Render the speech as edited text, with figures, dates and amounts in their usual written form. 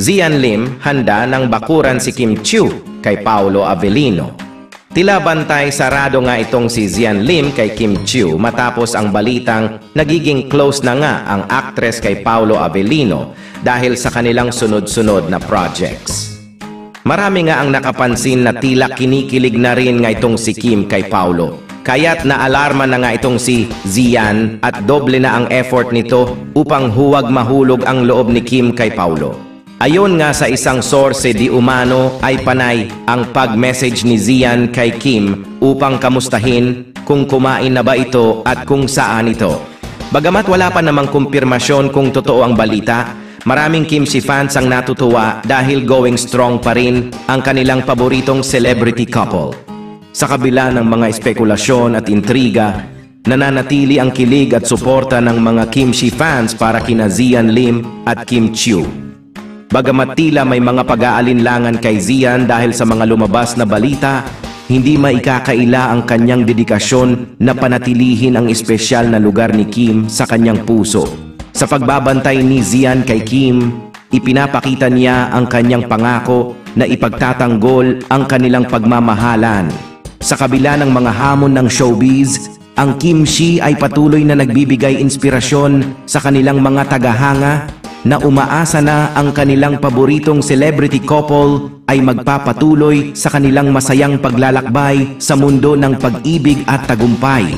Zian Lim handa ng bakuran si Kim Chiu kay Paolo Avellino. Tila bantay sarado nga itong si Zian Lim kay Kim Chiu matapos ang balitang nagiging close na nga ang actress kay Paolo Avellino dahil sa kanilang sunod-sunod na projects. Marami nga ang nakapansin na tila kinikilig na rin nga itong si Kim kay Paolo. Kaya't naalarma na nga itong si Zian at doble na ang effort nito upang huwag mahulog ang loob ni Kim kay Paolo. Ayon nga sa isang source di umano ay panay ang pag-message ni Zian kay Kim upang kamustahin kung kumain na ba ito at kung saan ito. Bagamat wala pa namang kumpirmasyon kung totoo ang balita, maraming Kimchi fans ang natutuwa dahil going strong pa rin ang kanilang paboritong celebrity couple. Sa kabila ng mga espekulasyon at intriga, nananatili ang kilig at suporta ng mga Kimchi fans para kina Zian Lim at Kim Chiu. Bagamat tila may mga pag-aalinlangan kay Zian dahil sa mga lumabas na balita, hindi maikakaila ang kanyang dedikasyon na panatilihin ang espesyal na lugar ni Kim sa kanyang puso. Sa pagbabantay ni Zian kay Kim, ipinapakita niya ang kanyang pangako na ipagtatanggol ang kanilang pagmamahalan. Sa kabila ng mga hamon ng showbiz, ang Kimchi ay patuloy na nagbibigay inspirasyon sa kanilang mga tagahanga na umaasa na ang kanilang paboritong celebrity couple ay magpapatuloy sa kanilang masayang paglalakbay sa mundo ng pag-ibig at tagumpay.